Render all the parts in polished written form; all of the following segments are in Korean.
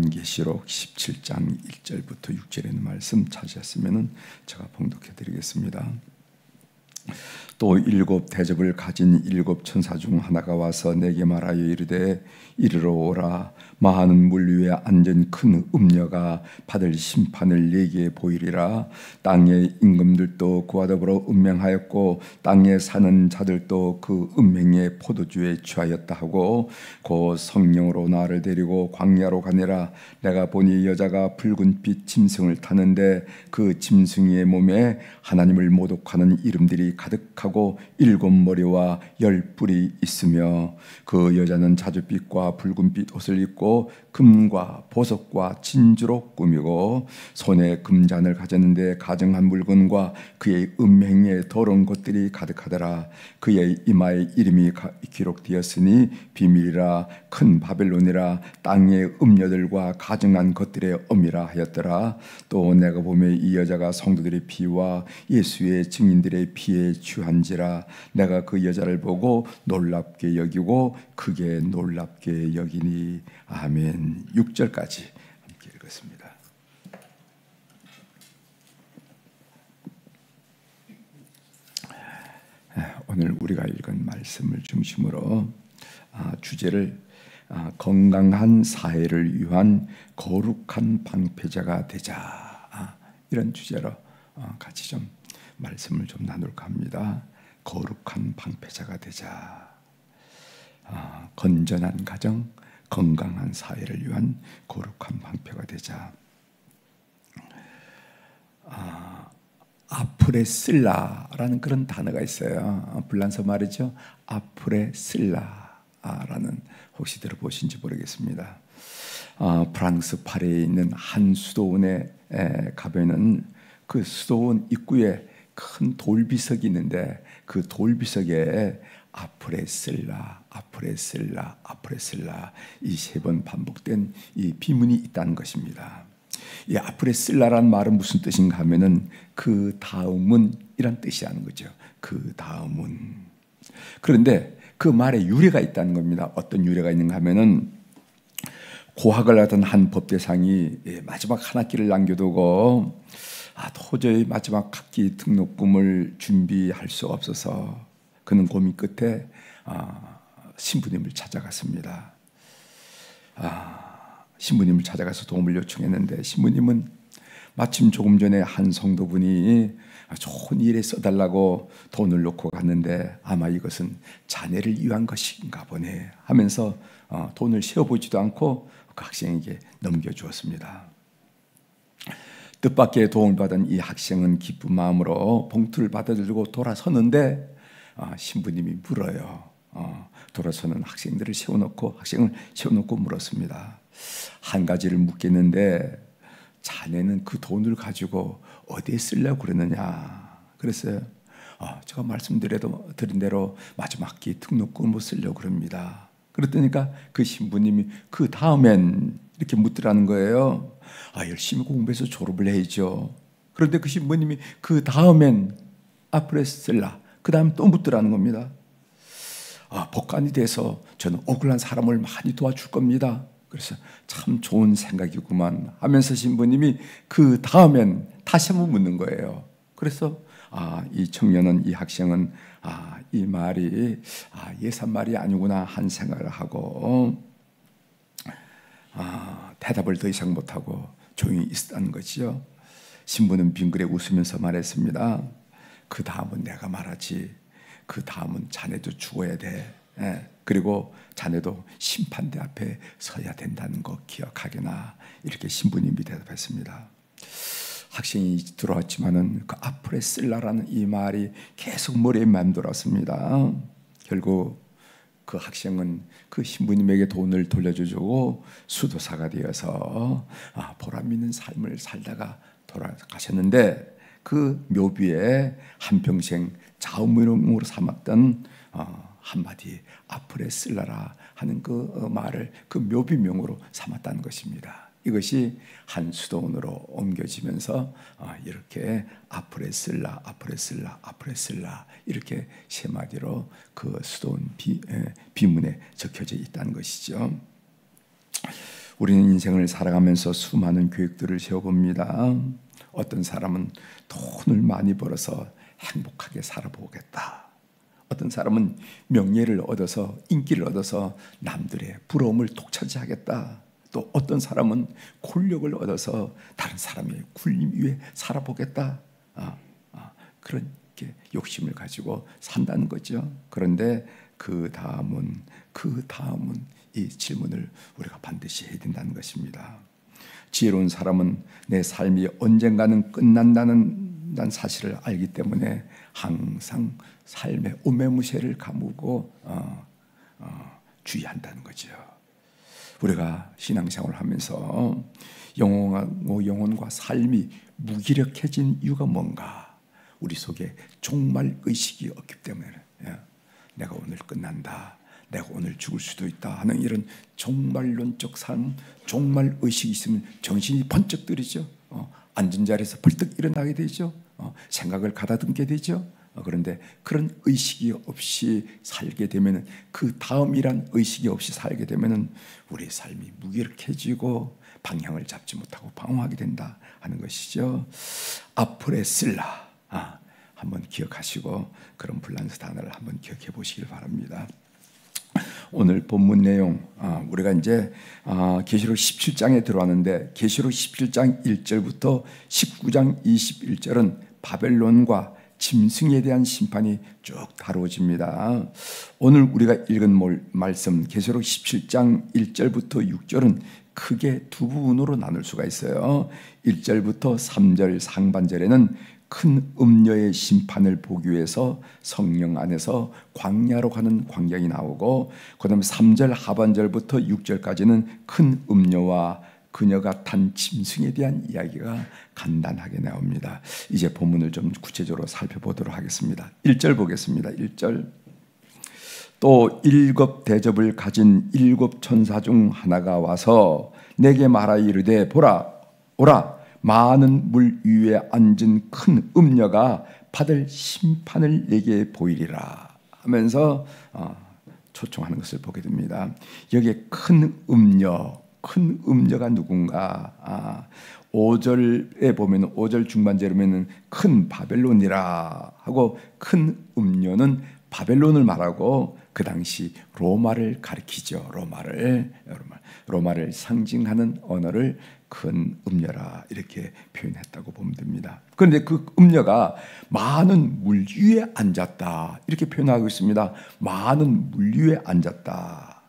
요한계시록 17장 1절부터 6절에 있는 말씀 찾으셨으면 제가 봉독해 드리겠습니다. 또 일곱 대접을 가진 일곱 천사 중 하나가 와서 내게 말하여 이르되 이르러 오라. 많은 물 위에 앉은 큰 음녀가 받을 심판을 내게 보이리라. 땅의 임금들도 그와 더불어 음행하였고 땅에 사는 자들도 그 음행의 포도주에 취하였다 하고 곧 성령으로 나를 데리고 광야로 가니라. 내가 보니 여자가 붉은 빛 짐승을 타는데 그 짐승의 몸에 하나님을 모독하는 이름들이 가득하고 일곱 머리와 열 뿔이 있으며 그 여자는 자줏빛과 붉은빛 옷을 입고 금과 보석과 진주로 꾸미고 손에 금잔을 가졌는데 가증한 물건과 그의 음행의 더러운 것들이 가득하더라. 그의 이마에 이름이 기록되었으니 비밀이라 큰 바벨론이라 땅의 음녀들과 가증한 것들의 엄이라 하였더라. 또 내가 보며 이 여자가 성도들의 피와 예수의 증인들의 피에 취한지라. 내가 그 여자를 보고 놀랍게 여기고 크게 놀랍게 여기니. 아멘. 6절까지 함께 읽었습니다. 오늘 우리가 읽은 말씀을 중심으로 주제를 건강한 사회를 위한 거룩한 방패자가 되자, 이런 주제로 같이 좀 말씀을 좀 나눌까 합니다. 거룩한 방패자가 되자. 건전한 가정, 건강한 사회를 위한 거룩한 방패가 되자. 아프레슬라라는 그런 단어가 있어요. 불란서 말이죠. 아프레슬라라는, 혹시 들어보신지 모르겠습니다. 프랑스 파리에 있는 한 수도원에 가면은 그 수도원 입구에 큰 돌비석이 있는데 그 돌비석에 아프레슬라, 아프레슬라, 아프레슬라 이 세 번 반복된 이 비문이 있다는 것입니다. 이 아프레슬라라는 말은 무슨 뜻인가 하면은 그 다음은 이란 뜻이라는 거죠. 그 다음은. 그런데 그 말에 유래가 있다는 겁니다. 어떤 유래가 있는가 하면은 고학을 하던 한 법대상이 마지막 한 학기를 남겨두고 도저히 마지막 학기 등록금을 준비할 수가 없어서 그는 고민 끝에 신부님을 찾아갔습니다. 신부님을 찾아가서 도움을 요청했는데 신부님은 마침 조금 전에 한 성도분이 좋은 일에 써달라고 돈을 놓고 갔는데 아마 이것은 자네를 위한 것인가 보네 하면서 돈을 세어보지도 않고 그 학생에게 넘겨주었습니다. 뜻밖의 도움을 받은 이 학생은 기쁜 마음으로 봉투를 받아들고 돌아서는데 신부님이 물어요. 돌아서는 학생을 세워놓고 물었습니다. 한 가지를 묻겠는데 자네는 그 돈을 가지고 어디에 쓰려고 그러느냐 그랬어요. 제가 말씀드린 대로 마지막 학기 등록금을 쓰려고 그럽니다. 그랬더니까 그 신부님이 그 다음엔 이렇게 묻더라는 거예요. 열심히 공부해서 졸업을 해야죠. 그런데 그 신부님이 그 다음엔 아프레슬라, 그 다음 또 묻더라는 겁니다. 법관이 돼서 저는 억울한 사람을 많이 도와줄 겁니다. 그래서 참 좋은 생각이구만 하면서 신부님이 그 다음엔 다시 한번 묻는 거예요. 그래서 이 청년은, 이 학생은 이 말이 예산말이 아니구나 한 생각을 하고 대답을 더 이상 못하고 조용히 있었다는 거지요. 신부는 빙그레 웃으면서 말했습니다. 그 다음은 내가 말하지. 그 다음은 자네도 죽어야 돼. 그리고 자네도 심판대 앞에 서야 된다는 거 기억하게나. 이렇게 신부님이 대답했습니다. 학생이 들어왔지만은 그 아프레슬라라는 이 말이 계속 머리에 맴돌았습니다. 결국 그 학생은 그 신부님에게 돈을 돌려주고 수도사가 되어서 보람 있는 삶을 살다가 돌아가셨는데 그 묘비에 한평생 자음으로 삼았던 한마디 아프레슬라라 하는 그 말을 그 묘비명으로 삼았다는 것입니다. 이것이 한 수도원으로 옮겨지면서 이렇게 아프레슬라, 아프레슬라, 아프레슬라 이렇게 세 마디로 그 수도원 비문에 적혀져 있다는 것이죠. 우리는 인생을 살아가면서 수많은 계획들을 세워봅니다. 어떤 사람은 돈을 많이 벌어서 행복하게 살아보겠다. 어떤 사람은 명예를 얻어서 인기를 얻어서 남들의 부러움을 독차지하겠다. 또 어떤 사람은 권력을 얻어서 다른 사람의 굴림 위에 살아보겠다. 그렇게 욕심을 가지고 산다는 거죠. 그런데 그 다음은 이 질문을 우리가 반드시 해야 된다는 것입니다. 지혜로운 사람은 내 삶이 언젠가는 끝난다는 사실을 알기 때문에 항상 삶의 오매무새를 감고 주의한다는 거죠. 우리가 신앙생활을 하면서 영혼과 삶이 무기력해진 이유가 뭔가? 우리 속에 종말 의식이 없기 때문에 내가 오늘 끝난다, 내가 오늘 죽을 수도 있다 하는 이런 종말론적 삶, 종말 의식이 있으면 정신이 번쩍 들이죠. 앉은 자리에서 벌떡 일어나게 되죠. 생각을 가다듬게 되죠. 그런데 그런 의식이 없이 살게 되면, 그 다음이란 의식이 없이 살게 되면 우리의 삶이 무기력해지고 방향을 잡지 못하고 방황하게 된다 하는 것이죠. 아프레슬라, 한번 기억하시고 그런 불란서 단어를 한번 기억해 보시길 바랍니다. 오늘 본문 내용, 우리가 이제 계시록 17장에 들어왔는데, 계시록 17장 1절부터 19장 21절은 바벨론과 짐승에 대한 심판이 쭉 다루어집니다. 오늘 우리가 읽은 말씀 계시록 17장 1절부터 6절은 크게 두 부분으로 나눌 수가 있어요. 1절부터 3절 상반절에는 큰 음녀의 심판을 보기 위해서 성령 안에서 광야로 가는 광경이 나오고, 그 다음에 3절 하반절부터 6절까지는 큰 음녀와 그녀가 탄 짐승에 대한 이야기가 간단하게 나옵니다. 이제 본문을 좀 구체적으로 살펴보도록 하겠습니다. 1절 보겠습니다. 1절. 또 7 대접을 가진 7 천사 중 하나가 와서 내게 말하 이르되, 보라, 오라, 많은 물 위에 앉은 큰 음녀가 받을 심판을 내게 보이리라 하면서 초청하는 것을 보게 됩니다. 여기에 큰 음녀가 누군가? 5절에 보면, 5절 중반절에 보면 큰 바벨론이라 하고, 큰 음녀는 바벨론을 말하고 그 당시 로마를 가리키죠. 로마를 상징하는 언어를 큰 음녀라 이렇게 표현했다고 보면 됩니다. 그런데 그 음녀가 많은 물 위에 앉았다 이렇게 표현하고 있습니다. 많은 물 위에 앉았다.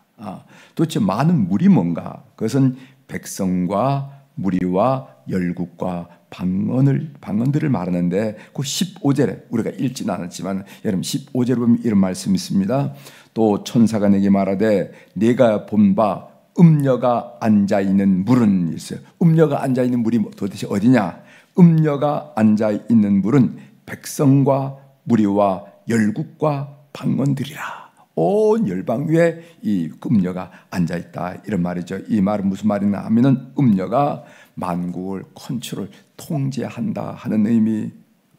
도대체 많은 물이 뭔가? 그것은 백성과 무리와 열국과 방언들을 말하는데, 그 15절에 우리가 읽지는 않았지만 여러분 15절에 보면 이런 말씀이 있습니다. 또 천사가 내게 말하되, 내가 본 바 음녀가 앉아있는 물은 있어요. 음녀가 앉아있는 물이 도대체 어디냐? 음녀가 앉아있는 물은 백성과 무리와 열국과 방언들이라. 온 열방 위에 이 음녀가 앉아있다 이런 말이죠. 이 말은 무슨 말이냐 하면은 음녀가 만국을 컨트롤 통제한다 하는 의미.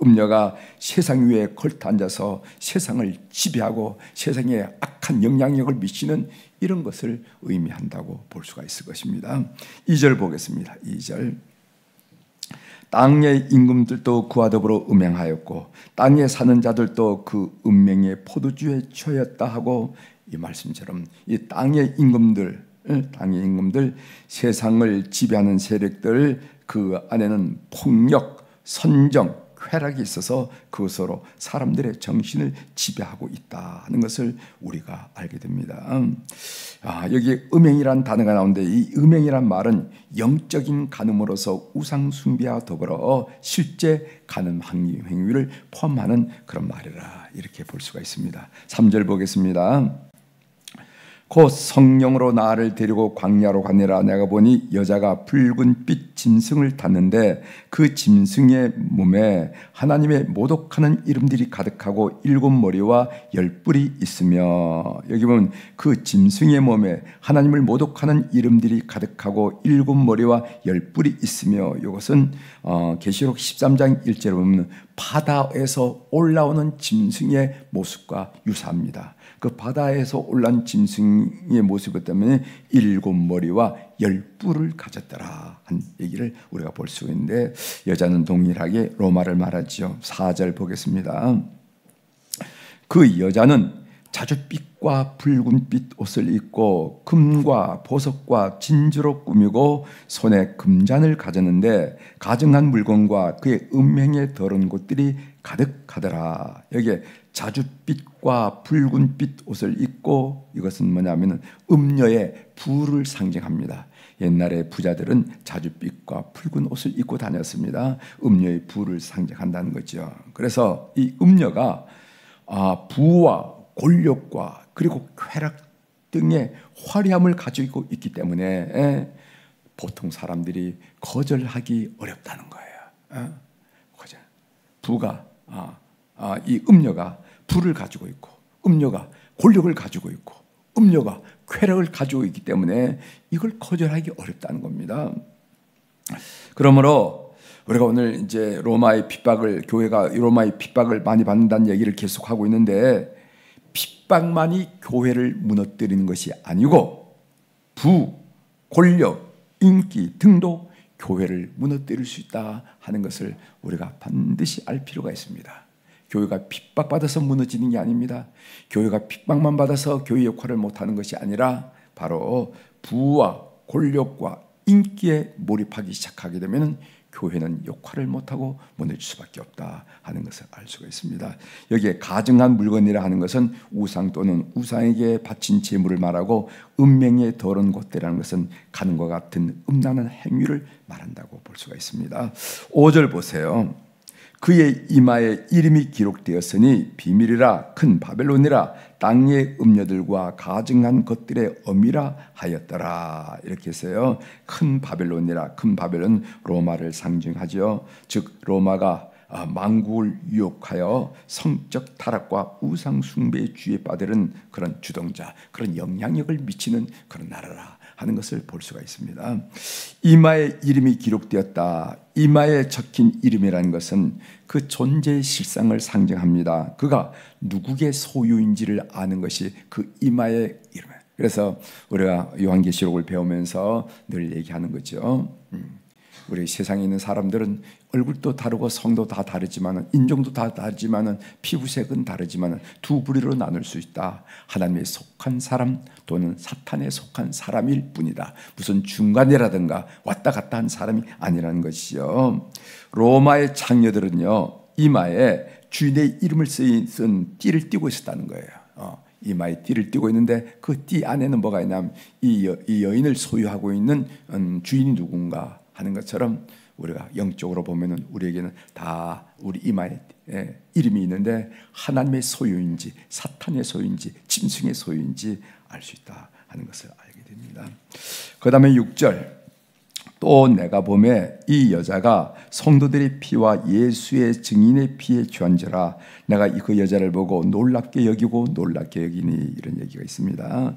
음녀가 세상 위에 걸터 앉아서 세상을 지배하고 세상에 악한 영향력을 미치는 이런 것을 의미한다고 볼 수가 있을 것입니다. 2절 보겠습니다. 2절. 땅의 임금들도 그와 더불어 음행하였고 땅에 사는 자들도 그 음행의 포도주에 취하였다 하고, 이 말씀처럼 이 땅의 임금들, 세상을 지배하는 세력들, 그 안에는 폭력, 선정, 쾌락이 있어서 그것으로 사람들의 정신을 지배하고 있다 하는 것을 우리가 알게 됩니다. 여기 음행이란 단어가 나오는데, 이 음행이란 말은 영적인 간음으로서 우상 숭배와 더불어 실제 간음 행위를 포함하는 그런 말이라 이렇게 볼 수가 있습니다. 3절 보겠습니다. 곧 성령으로 나를 데리고 광야로 가니라. 내가 보니 여자가 붉은 빛 짐승을 탔는데 그 짐승의 몸에 하나님의 모독하는 이름들이 가득하고 7 머리와 10 뿔이 있으며, 여기 보면 그 짐승의 몸에 하나님을 모독하는 이름들이 가득하고 7 머리와 10 뿔이 있으며, 이것은 계시록 13장 1절에 보면 바다에서 올라오는 짐승의 모습과 유사합니다. 그 바다에서 올라온 짐승 여성의 모습이었다면 7머리와 10뿔을 가졌더라 한 얘기를 우리가 볼 수 있는데, 여자는 동일하게 로마를 말하지요. 4절 보겠습니다. 그 여자는 자줏빛과 붉은빛 옷을 입고 금과 보석과 진주로 꾸미고 손에 금잔을 가졌는데 가증한 물건과 그의 음행에 더러운 것들이 가득하더라. 여기에 자줏빛과 붉은빛 옷을 입고, 이것은 뭐냐면 음녀의 부를 상징합니다. 옛날에 부자들은 자줏빛과 붉은 옷을 입고 다녔습니다. 음녀의 부를 상징한다는 거죠. 그래서 이 음녀가 부와 권력과 그리고 쾌락 등의 화려함을 가지고 있기 때문에 보통 사람들이 거절하기 어렵다는 거예요. 거절. 부가 이 음녀가 부를 가지고 있고, 음녀가 권력을 가지고 있고, 음녀가 쾌락을 가지고 있기 때문에 이걸 거절하기 어렵다는 겁니다. 그러므로 우리가 오늘 이제 로마의 핍박을, 교회가 로마의 핍박을 많이 받는다는 얘기를 계속하고 있는데, 핍박만이 교회를 무너뜨리는 것이 아니고 부, 권력, 인기 등도 교회를 무너뜨릴 수 있다 하는 것을 우리가 반드시 알 필요가 있습니다. 교회가 핍박받아서 무너지는 게 아닙니다. 교회가 핍박만 받아서 교회 역할을 못하는 것이 아니라 바로 부와 권력과 인기에 몰입하기 시작하게 되면 교회는 역할을 못하고 무너질 수밖에 없다 하는 것을 알 수가 있습니다. 여기에 가증한 물건이라 하는 것은 우상 또는 우상에게 바친 재물을 말하고, 음행에 더러운 것들이라는 것은 가는과 같은 음란한 행위를 말한다고 볼 수가 있습니다. 5절 보세요. 그의 이마에 이름이 기록되었으니 비밀이라 큰 바벨론이라 땅의 음녀들과 가증한 것들의 어미라 하였더라. 이렇게 했어요. 큰 바벨론이라. 큰 바벨론 로마를 상징하죠. 즉 로마가 만국을 유혹하여 성적 타락과 우상 숭배의 주에 빠뜨린 그런 주동자, 그런 영향력을 미치는 그런 나라라 하는 것을 볼 수가 있습니다. 이마에 이름이 기록되었다. 이마에 적힌 이름이라는 것은 그 존재의 실상을 상징합니다. 그가 누구의 소유인지를 아는 것이 그 이마의 이름이에요. 그래서 우리가 요한계시록을 배우면서 늘 얘기하는 거죠. 우리 세상에 있는 사람들은 얼굴도 다르고 성도 다 다르지만, 인종도 다 다르지만, 피부색은 다르지만 두 부류로 나눌 수 있다. 하나님에 속한 사람 또는 사탄에 속한 사람일 뿐이다. 무슨 중간이라든가 왔다 갔다 한 사람이 아니라는 것이죠. 로마의 장녀들은요, 이마에 주인의 이름을 쓴 띠를 띠고 있었다는 거예요. 이마에 띠를 띠고 있는데 그 띠 안에는 뭐가 있냐면 이 여인을 소유하고 있는 주인이 누군가 하는 것처럼, 우리가 영적으로 보면은 우리에게는 다 우리 이마에 이름이 있는데 하나님의 소유인지 사탄의 소유인지 짐승의 소유인지 알 수 있다 하는 것을 알게 됩니다. 그 다음에 6절, 또 내가 보매 이 여자가 성도들의 피와 예수의 증인의 피에 취한지라 내가 그 여자를 보고 놀랍게 여기고 놀랍게 여기니, 이런 얘기가 있습니다.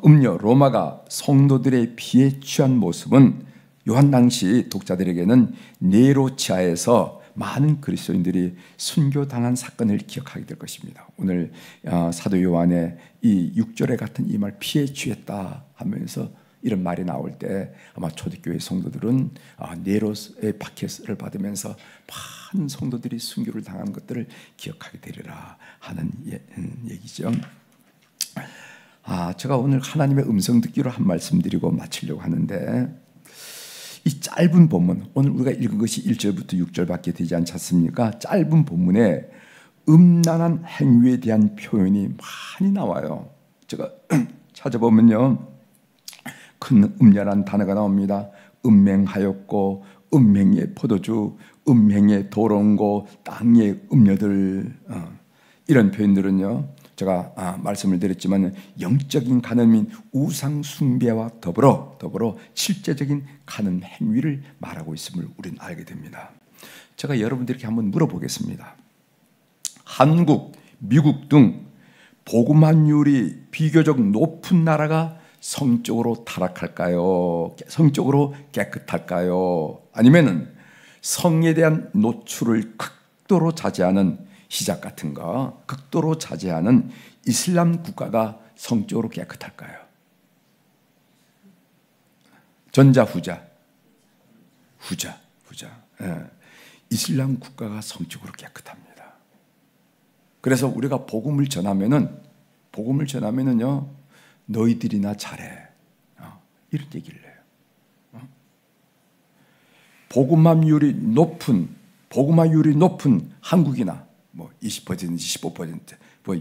음녀 로마가 성도들의 피에 취한 모습은 요한 당시 독자들에게는 네로 치하에서 많은 그리스도인들이 순교당한 사건을 기억하게 될 것입니다. 오늘 사도 요한의 이 6절에 같은 이 말, 피에 취했다 하면서 이런 말이 나올 때 아마 초대교회 성도들은 네로의 박해를 받으면서 많은 성도들이 순교를 당한 것들을 기억하게 되리라 하는 얘기죠. 제가 오늘 하나님의 음성 듣기로 한 말씀 드리고 마치려고 하는데, 이 짧은 본문, 오늘 우리가 읽은 것이 1절부터 6절밖에 되지 않지 않습니까? 짧은 본문에 음란한 행위에 대한 표현이 많이 나와요. 제가 찾아보면요, 큰 음녀란 단어가 나옵니다. 음행하였고, 음행의 포도주, 음행의 도롱고, 땅의 음녀들, 이런 표현들은요, 제가 말씀을 드렸지만 영적인 간음인 우상 숭배와 더불어 실제적인 간음 행위를 말하고 있음을 우리는 알게 됩니다. 제가 여러분들에게 한번 물어보겠습니다. 한국, 미국 등 복음환율이 비교적 높은 나라가 성적으로 타락할까요? 성적으로 깨끗할까요? 아니면은 성에 대한 노출을 극도로 자제하는 히잡 같은 거, 극도로 자제하는 이슬람 국가가 성적으로 깨끗할까요? 전자, 후자? 후자. 예. 이슬람 국가가 성적으로 깨끗합니다. 그래서 우리가 복음을 전하면은요, 너희들이나 잘해. 이런 얘기를 해요. 복음화율이 높은 한국이나 뭐 20%, 15%, 뭐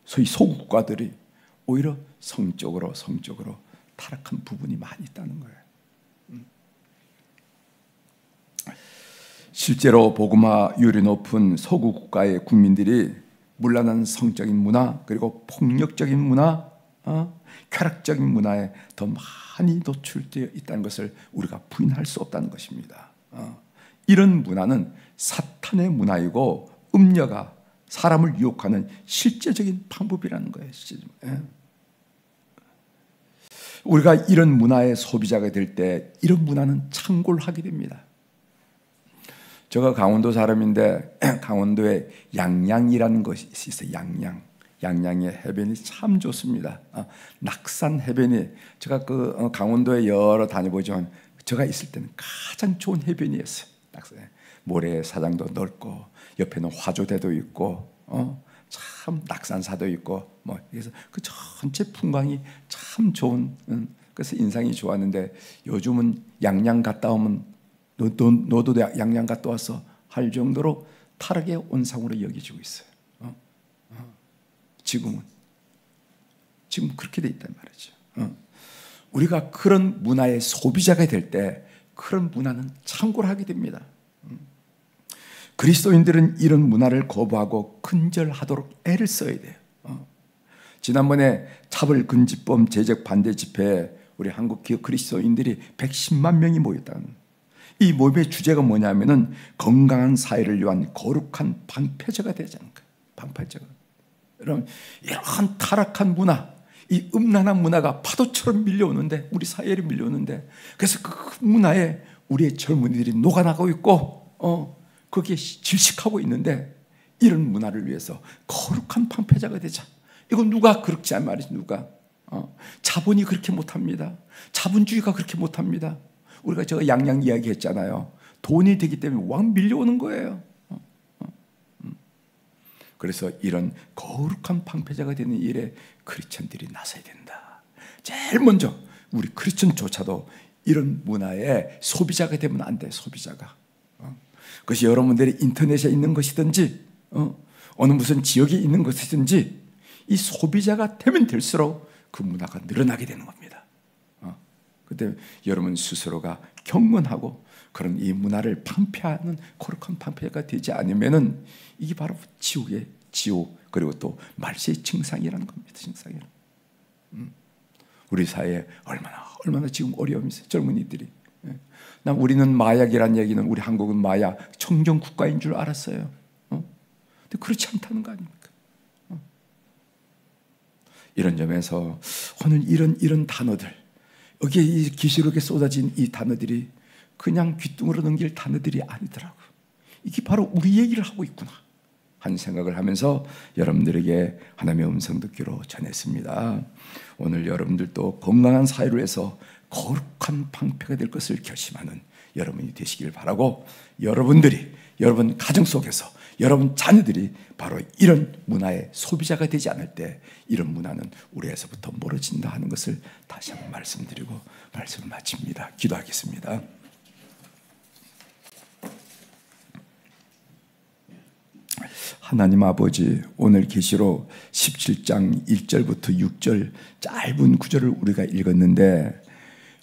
소위 소국 국가들이 오히려 성적으로 타락한 부분이 많이 있다는 거예요. 실제로 복음화율이 높은 서구 국가의 국민들이 문란한 성적인 문화, 그리고 폭력적인 문화, 쾌락적인 문화에 더 많이 노출되어 있다는 것을 우리가 부인할 수 없다는 것입니다. 이런 문화는 사탄의 문화이고 음녀가 사람을 유혹하는 실제적인 방법이라는 거예요. 우리가 이런 문화의 소비자가 될 때 이런 문화는 창고를 하게 됩니다. 제가 강원도 사람인데 강원도에 양양이라는 것이 있어요. 양양의 해변이 참 좋습니다. 낙산 해변이 제가 그 강원도에 여러 다녀보지만 제가 있을 때는 가장 좋은 해변이었어요. 모래사장도 넓고 옆에는 화조대도 있고 참 낙산사도 있고 뭐 그래서 그 전체 풍광이 참 좋은 그래서 인상이 좋았는데 요즘은 양양 갔다 오면 너도 양양 갔다 와서 할 정도로 타락의 온상으로 여겨지고 있어요. 지금 그렇게 돼 있단 말이죠. 우리가 그런 문화의 소비자가 될 때 그런 문화는 창고를 하게 됩니다. 그리스도인들은 이런 문화를 거부하고 근절하도록 애를 써야 돼요. 지난번에 차별금지법 제적 반대 집회에 우리 한국 그리스도인들이 110만 명이 모였다는 이 모임의 주제가 뭐냐면은 건강한 사회를 위한 거룩한 방패제가 되지 않을까? 방패제가. 여러분, 이런 타락한 문화, 이 음란한 문화가 파도처럼 밀려오는데, 우리 사회에 밀려오는데, 그래서 그 문화에 우리의 젊은이들이 녹아나고 있고, 거기에 질식하고 있는데, 이런 문화를 위해서 거룩한 방패자가 되자. 이거 누가 그렇지 않은 말이지, 누가? 자본이 그렇게 못합니다. 자본주의가 그렇게 못합니다. 우리가 제가 양양 이야기 했잖아요. 돈이 되기 때문에 왕 밀려오는 거예요. 그래서 이런 거룩한 방패자가 되는 일에 크리스천들이 나서야 된다. 제일 먼저 우리 크리스천조차도 이런 문화의 소비자가 되면 안 돼. 소비자가. 그것이 여러분들이 인터넷에 있는 것이든지 어느 무슨 지역에 있는 것이든지 이 소비자가 되면 될수록 그 문화가 늘어나게 되는 겁니다. 그때 여러분 스스로가 경건하고 그런 이 문화를 방패하는 거룩한 방패가 되지 않으면은 이게 바로 지옥의 지옥 그리고 또 말세의 증상이라는 겁니다. 증상이라. 우리 사회에 얼마나 지금 어려움이 있어요. 젊은이들이. 난 우리는 마약이란 얘기는 우리 한국은 마약 청정 국가인 줄 알았어요. 근데 그렇지 않다는 거 아닙니까? 이런 점에서 오늘 이런 단어들 여기에 이 계시록에 쏟아진 이 단어들이 그냥 귀뚱으로 넘길 단어들이 아니더라고요. 이게 바로 우리 얘기를 하고 있구나 하는 생각을 하면서 여러분들에게 하나님의 음성 듣기로 전했습니다. 오늘 여러분들도 건강한 사회를 위해서 거룩한 방패가 될 것을 결심하는 여러분이 되시길 바라고 여러분 가정 속에서 여러분 자녀들이 바로 이런 문화의 소비자가 되지 않을 때 이런 문화는 우리에서부터 멀어진다 하는 것을 다시 한번 말씀드리고 말씀을 마칩니다. 기도하겠습니다. 하나님 아버지, 오늘 계시록 17장 1절부터 6절 짧은 구절을 우리가 읽었는데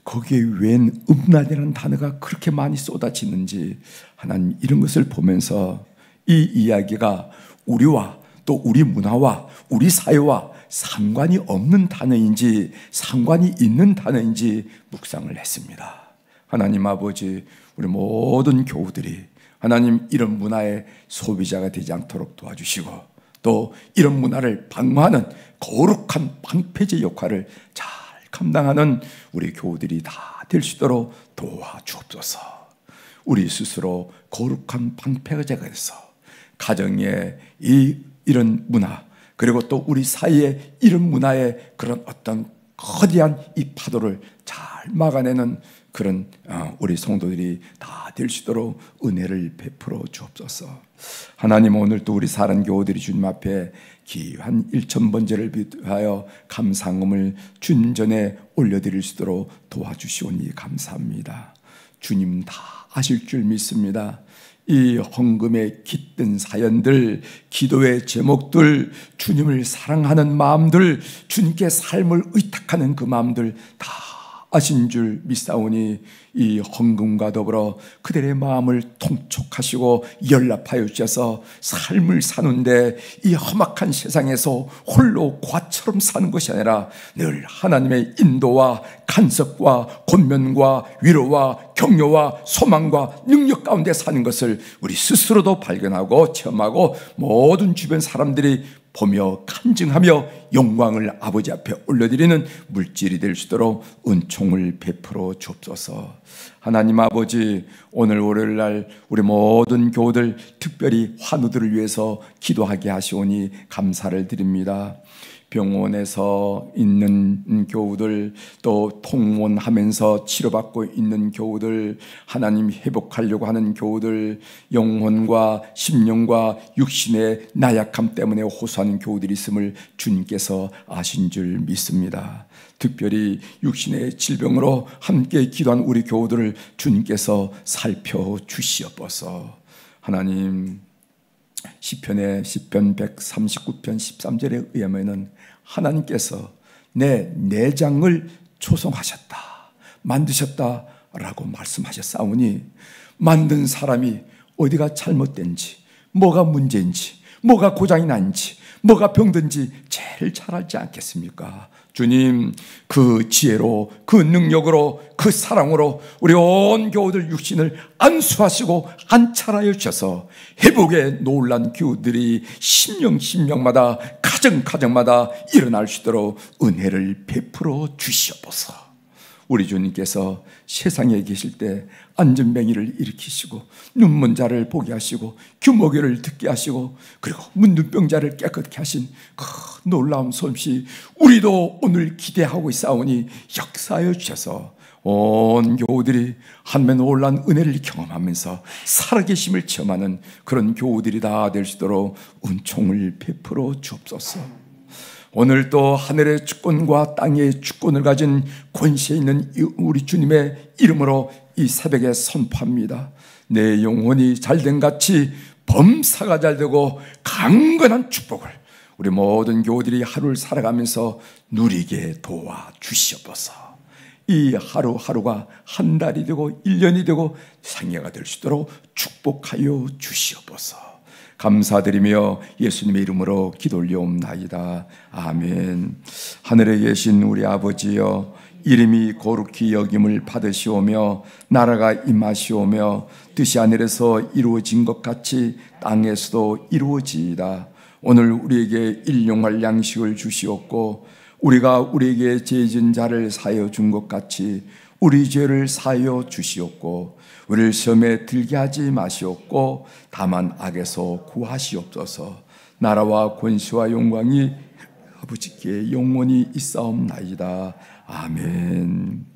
거기에 웬 음란이라는 단어가 그렇게 많이 쏟아지는지 하나님 이런 것을 보면서 이 이야기가 우리와 또 우리 문화와 우리 사회와 상관이 없는 단어인지 상관이 있는 단어인지 묵상을 했습니다. 하나님 아버지, 우리 모든 교우들이 하나님 이런 문화의 소비자가 되지 않도록 도와주시고 또 이런 문화를 방어하는 거룩한 방패제 역할을 잘 감당하는 우리 교우들이 다 될 수 있도록 도와주옵소서. 우리 스스로 거룩한 방패제가 돼서 가정에 이런 문화 그리고 또 우리 사이에 이런 문화의 그런 어떤 거대한 이 파도를 잘 막아내는 그런 우리 성도들이 다 될 수 있도록 은혜를 베풀어 주옵소서. 하나님, 오늘 또 우리 사랑 교우들이 주님 앞에 귀한 1000번제를 위하여 감상음을 주님 전에 올려드릴 수 있도록 도와주시오니 감사합니다. 주님 다 아실 줄 믿습니다. 이 헌금에 깃든 사연들, 기도의 제목들, 주님을 사랑하는 마음들, 주님께 삶을 의탁하는 그 마음들 다 아신 줄 믿사오니 이 헌금과 더불어 그들의 마음을 통촉하시고 연락하여 주셔서 삶을 사는데 이 험악한 세상에서 홀로 과처럼 사는 것이 아니라 늘 하나님의 인도와 간섭과 권면과 위로와 격려와 소망과 능력 가운데 사는 것을 우리 스스로도 발견하고 체험하고 모든 주변 사람들이 보며 간증하며 영광을 아버지 앞에 올려드리는 물질이 될 수 있도록 은총을 베풀어 주옵소서. 하나님 아버지, 오늘 월요일날 우리 모든 교우들, 특별히 환우들을 위해서 기도하게 하시오니 감사를 드립니다. 병원에서 있는 교우들, 또 통원하면서 치료받고 있는 교우들, 하나님 회복하려고 하는 교우들, 영혼과 심령과 육신의 나약함 때문에 호소하는 교우들이 있음을 주님께서 아신 줄 믿습니다. 특별히 육신의 질병으로 함께 기도한 우리 교우들을 주님께서 살펴주시옵소서. 하나님, 시편 139편 13절에 의하면 하나님께서 내 내장을 조성하셨다, 만드셨다라고 말씀하셨사오니, 만든 사람이 어디가 잘못된지, 뭐가 문제인지, 뭐가 고장이 난지, 뭐가 병든지 제일 잘 알지 않겠습니까? 주님, 그 지혜로, 그 능력으로, 그 사랑으로 우리 온 교우들 육신을 안수하시고 안찰하여 주셔서 회복의 놀란 교우들이 심령마다, 가정마다 일어날 수 있도록 은혜를 베풀어 주시옵소서. 우리 주님께서 세상에 계실 때 안전뱅이를 일으키시고 눈먼 자를 보게 하시고 규모교를 듣게 하시고 그리고 문둥병자를 깨끗게 하신 그 놀라운 솜씨, 우리도 오늘 기대하고 있사오니 역사하여 주셔서 온 교우들이 한면 놀란 은혜를 경험하면서 살아계심을 체험하는 그런 교우들이 다 될 수 있도록 은총을 베풀어 주옵소서. 오늘 또 하늘의 주권과 땅의 주권을 가진 권세 있는 우리 주님의 이름으로 이 새벽에 선포합니다. 내 영혼이 잘된 같이 범사가 잘되고 강건한 축복을 우리 모든 교우들이 하루를 살아가면서 누리게 도와주시옵소서. 이 하루하루가 한 달이 되고 1년이 되고 생애가 될 수 있도록 축복하여 주시옵소서. 감사드리며 예수님의 이름으로 기도 올려옵나이다. 아멘. 하늘에 계신 우리 아버지여, 이름이 거룩히 여김을 받으시오며 나라가 임하시오며 뜻이 하늘에서 이루어진 것 같이 땅에서도 이루어지이다. 오늘 우리에게 일용할 양식을 주시옵고 우리가 우리에게 죄 지은 자를 사하여 준 것 같이 우리 죄를 사하여 주시옵고 우리를 시험에 들게 하지 마시옵고 다만 악에서 구하시옵소서. 나라와 권세와 영광이 아버지께 영원히 있사옵나이다. 아멘.